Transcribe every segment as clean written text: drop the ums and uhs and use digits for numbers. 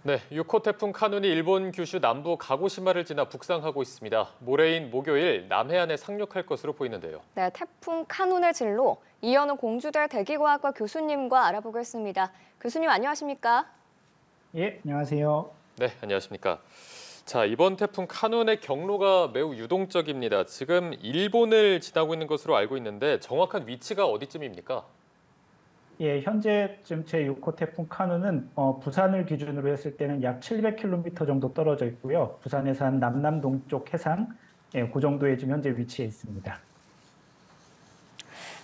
네, 6호 태풍 카눈이 일본 규슈 남부 가고시마를 지나 북상하고 있습니다. 모레인 목요일 남해안에 상륙할 것으로 보이는데요. 네, 태풍 카눈의 진로 이현우 공주대 대기과학과 교수님과 알아보겠습니다. 교수님 안녕하십니까? 예, 안녕하세요. 네, 안녕하십니까. 자, 이번 태풍 카눈의 경로가 매우 유동적입니다. 지금 일본을 지나고 있는 것으로 알고 있는데 정확한 위치가 어디쯤입니까? 예, 현재쯤 제6호 태풍 카누는 부산을 기준으로 했을 때는 약 700km 정도 떨어져 있고요. 부산에서 한 남남동쪽 해상, 그 정도에 지금 현재 위치해 있습니다.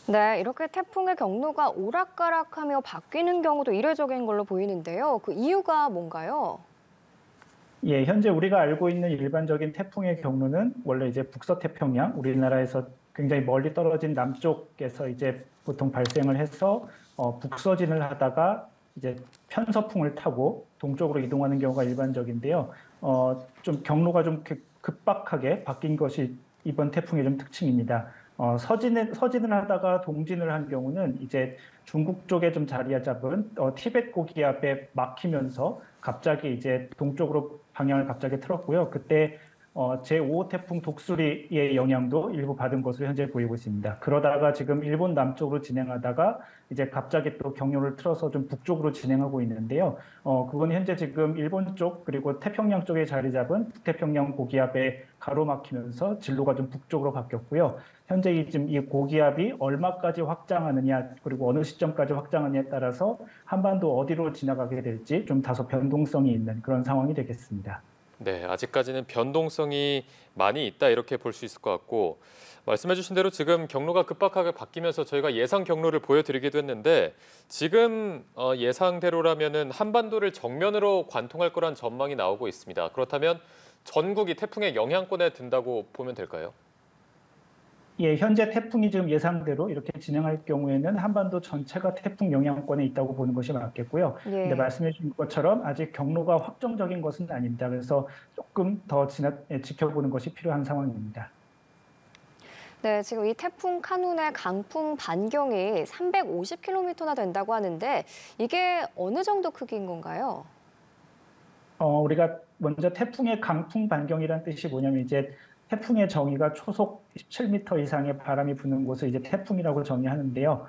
네, 이렇게 태풍의 경로가 오락가락하며 바뀌는 경우도 이례적인 걸로 보이는데요. 그 이유가 뭔가요? 예, 현재 우리가 알고 있는 일반적인 태풍의 경로는 원래 이제 북서태평양, 우리나라에서 굉장히 멀리 떨어진 남쪽에서 이제 보통 발생을 해서 북서진을 하다가 이제 편서풍을 타고 동쪽으로 이동하는 경우가 일반적인데요. 좀 경로가 좀 급박하게 바뀐 것이 이번 태풍의 좀 특징입니다. 서진을 하다가 동진을 한 경우는 이제 중국 쪽에 좀 자리 잡은 티베트 고기압에 막히면서 갑자기 이제 동쪽으로 방향을 갑자기 틀었고요. 그때 제5호 태풍 독수리의 영향도 일부 받은 것으로 현재 보이고 있습니다. 그러다가 지금 일본 남쪽으로 진행하다가 이제 갑자기 또 경로를 틀어서 좀 북쪽으로 진행하고 있는데요. 그건 현재 지금 일본 쪽 그리고 태평양 쪽에 자리 잡은 북태평양 고기압에 가로막히면서 진로가 좀 북쪽으로 바뀌었고요. 현재 지금 이 고기압이 얼마까지 확장하느냐 그리고 어느 시점까지 확장하느냐에 따라서 한반도 어디로 지나가게 될지 좀 다소 변동성이 있는 그런 상황이 되겠습니다. 네, 아직까지는 변동성이 많이 있다 이렇게 볼 수 있을 것 같고 말씀해 주신 대로 지금 경로가 급박하게 바뀌면서 저희가 예상 경로를 보여드리기도 했는데 지금 예상대로라면은 한반도를 정면으로 관통할 거란 전망이 나오고 있습니다. 그렇다면 전국이 태풍의 영향권에 든다고 보면 될까요? 예, 현재 태풍이 지금 예상대로 이렇게 진행할 경우에는 한반도 전체가 태풍 영향권에 있다고 보는 것이 맞겠고요. 예. 근데 말씀해 주신 것처럼 아직 경로가 확정적인 것은 아닙니다. 그래서 조금 더 지켜보는 것이 필요한 상황입니다. 네, 지금 이 태풍 카눈의 강풍 반경이 350km나 된다고 하는데 이게 어느 정도 크기인 건가요? 우리가 먼저 태풍의 강풍 반경이란 뜻이 뭐냐면 이제 태풍의 정의가 초속 17m 이상의 바람이 부는 곳을 이제 태풍이라고 정의하는데요.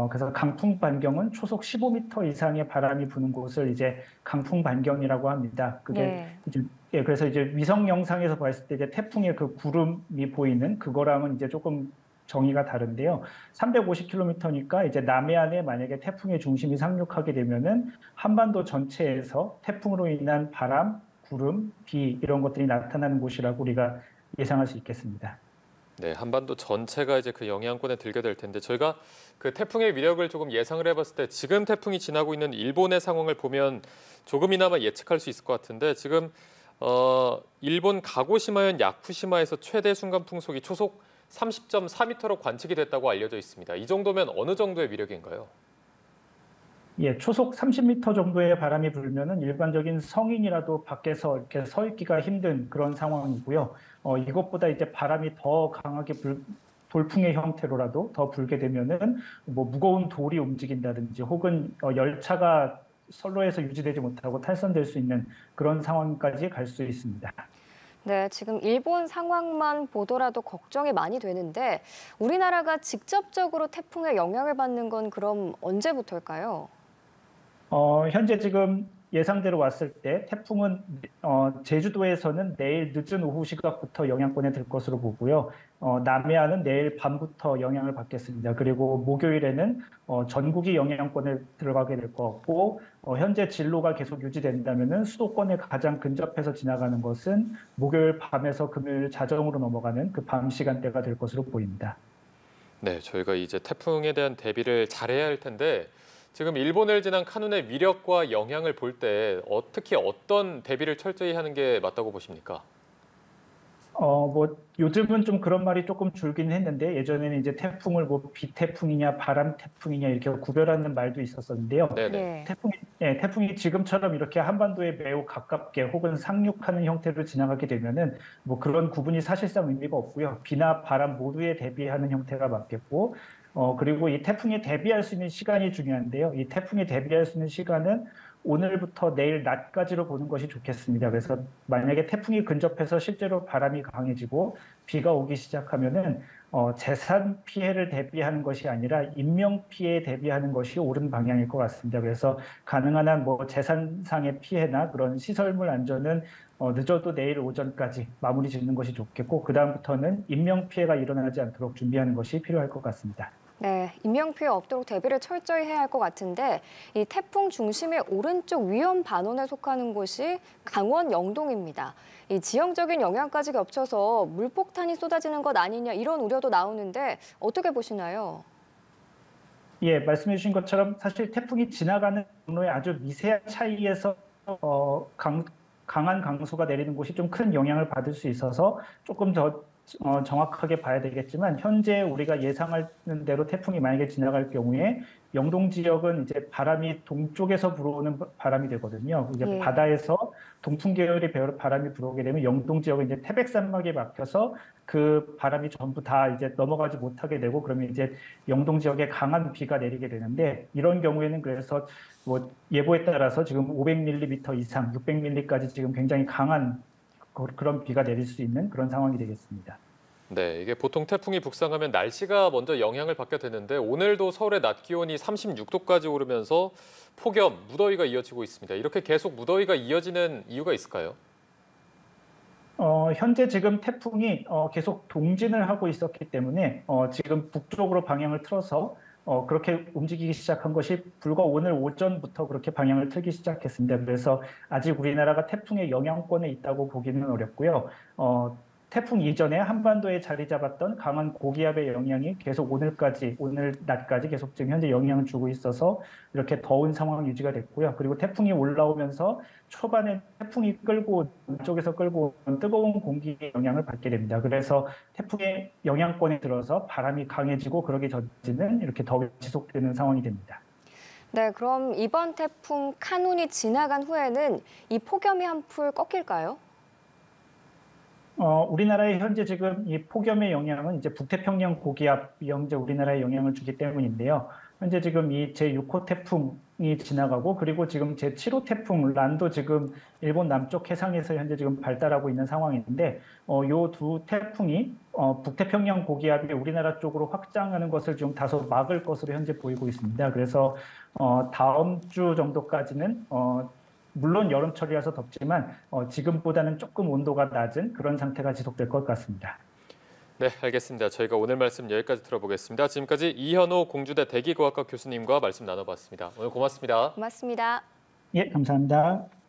그래서 강풍 반경은 초속 15m 이상의 바람이 부는 곳을 이제 강풍 반경이라고 합니다. 그게 네. 이제 그래서 이제 위성 영상에서 봤을 때 이제 태풍의 그 구름이 보이는 그거랑은 이제 조금 정의가 다른데요. 350km니까 이제 남해안에 만약에 태풍의 중심이 상륙하게 되면은 한반도 전체에서 태풍으로 인한 바람, 구름, 비 이런 것들이 나타나는 곳이라고 우리가 예상할 수 있겠습니다. 네, 한반도 전체가 이제 그 영향권에 들게 될 텐데 저희가 그 태풍의 위력을 조금 예상을 해봤을 때 지금 태풍이 지나고 있는 일본의 상황을 보면 조금이나마 예측할 수 있을 것 같은데 지금 일본 가고시마현 야쿠시마에서 최대 순간 풍속이 초속 30.4m로 관측이 됐다고 알려져 있습니다. 이 정도면 어느 정도의 위력인가요? 예, 초속 30m 정도의 바람이 불면은 일반적인 성인이라도 밖에서 이렇게 서 있기가 힘든 그런 상황이고요. 이것보다 이제 바람이 더 강하게 돌풍의 형태로라도 더 불게 되면은 뭐 무거운 돌이 움직인다든지 혹은 열차가 선로에서 유지되지 못하고 탈선될 수 있는 그런 상황까지 갈 수 있습니다. 네, 지금 일본 상황만 보더라도 걱정이 많이 되는데 우리나라가 직접적으로 태풍의 영향을 받는 건 그럼 언제부터일까요? 현재 지금 예상대로 왔을 때 태풍은 제주도에서는 내일 늦은 오후 시각부터 영향권에 들 것으로 보고요. 남해안은 내일 밤부터 영향을 받겠습니다. 그리고 목요일에는 전국이 영향권에 들어가게 될 것 같고 현재 진로가 계속 유지된다면은 수도권에 가장 근접해서 지나가는 것은 목요일 밤에서 금요일 자정으로 넘어가는 그 밤 시간대가 될 것으로 보입니다. 네, 저희가 이제 태풍에 대한 대비를 잘해야 할 텐데 지금 일본을 지난 카눈의 위력과 영향을 볼 때 특히 어떤 대비를 철저히 하는 게 맞다고 보십니까? 뭐 요즘은 좀 그런 말이 조금 줄긴 했는데 예전에는 이제 태풍을 뭐 비태풍이냐 바람 태풍이냐 이렇게 구별하는 말도 있었었는데요. 네네. 네. 태풍이 지금처럼 이렇게 한반도에 매우 가깝게 혹은 상륙하는 형태로 지나가게 되면은 뭐 그런 구분이 사실상 의미가 없고요. 비나 바람 모두에 대비하는 형태가 맞겠고 그리고 이 태풍에 대비할 수 있는 시간이 중요한데요. 이 태풍에 대비할 수 있는 시간은 오늘부터 내일 낮까지로 보는 것이 좋겠습니다. 그래서 만약에 태풍이 근접해서 실제로 바람이 강해지고 비가 오기 시작하면은 재산 피해를 대비하는 것이 아니라 인명 피해에 대비하는 것이 옳은 방향일 것 같습니다. 그래서 가능한 한 뭐 재산상의 피해나 그런 시설물 안전은 늦어도 내일 오전까지 마무리 짓는 것이 좋겠고, 그 다음부터는 인명 피해가 일어나지 않도록 준비하는 것이 필요할 것 같습니다. 네, 인명피해 없도록 대비를 철저히 해야 할 것 같은데 이 태풍 중심의 오른쪽 위험 반원에 속하는 곳이 강원 영동입니다. 이 지형적인 영향까지 겹쳐서 물폭탄이 쏟아지는 것 아니냐 이런 우려도 나오는데 어떻게 보시나요? 예, 말씀해 주신 것처럼 사실 태풍이 지나가는 경로의 아주 미세한 차이에서 강한 강수가 내리는 곳이 좀 큰 영향을 받을 수 있어서 조금 더 정확하게 봐야 되겠지만, 현재 우리가 예상하는 대로 태풍이 만약에 지나갈 경우에 영동 지역은 이제 바람이 동쪽에서 불어오는 바람이 되거든요. 이제 예. 바다에서 동풍 계열의 바람이 불어오게 되면 영동 지역은 이제 태백산맥에 막혀서 그 바람이 전부 다 이제 넘어가지 못하게 되고, 그러면 이제 영동 지역에 강한 비가 내리게 되는데, 이런 경우에는 그래서 뭐 예보에 따라서 지금 500mm 이상, 600mm까지 지금 굉장히 강한 그런 비가 내릴 수 있는 그런 상황이 되겠습니다. 네, 이게 보통 태풍이 북상하면 날씨가 먼저 영향을 받게 되는데 오늘도 서울의 낮 기온이 36도까지 오르면서 폭염, 무더위가 이어지고 있습니다. 이렇게 계속 무더위가 이어지는 이유가 있을까요? 현재 지금 태풍이 계속 동진을 하고 있었기 때문에 지금 북쪽으로 방향을 틀어서 그렇게 움직이기 시작한 것이 불과 오늘 오전부터 그렇게 방향을 틀기 시작했습니다. 그래서 아직 우리나라가 태풍의 영향권에 있다고 보기는 어렵고요. 태풍 이전에 한반도에 자리 잡았던 강한 고기압의 영향이 계속 오늘 낮까지 계속 지금 현재 영향을 주고 있어서 이렇게 더운 상황 유지가 됐고요. 그리고 태풍이 올라오면서 초반에 태풍이 남쪽에서 끌고 온 뜨거운 공기의 영향을 받게 됩니다. 그래서 태풍의 영향권에 들어서 바람이 강해지고 그러기 전까지는 이렇게 더위가 지속되는 상황이 됩니다. 네, 그럼 이번 태풍 카눈이 지나간 후에는 이 폭염이 한풀 꺾일까요? 우리나라에 현재 지금 이 폭염의 영향은 이제 북태평양 고기압이 현재 우리나라에 영향을 주기 때문인데요. 현재 지금 이 제6호 태풍이 지나가고, 그리고 지금 제7호 태풍 란도 지금 일본 남쪽 해상에서 현재 지금 발달하고 있는 상황인데, 요 두 태풍이 북태평양 고기압이 우리나라 쪽으로 확장하는 것을 좀 다소 막을 것으로 현재 보이고 있습니다. 그래서 다음 주 정도까지는 물론 여름철이라서 덥지만 지금보다는 조금 온도가 낮은 그런 상태가 지속될 것 같습니다. 네, 알겠습니다. 저희가 오늘 말씀 여기까지 들어보겠습니다. 지금까지 이현호 공주대 대기과학과 교수님과 말씀 나눠봤습니다. 오늘 고맙습니다. 고맙습니다. 예, 감사합니다.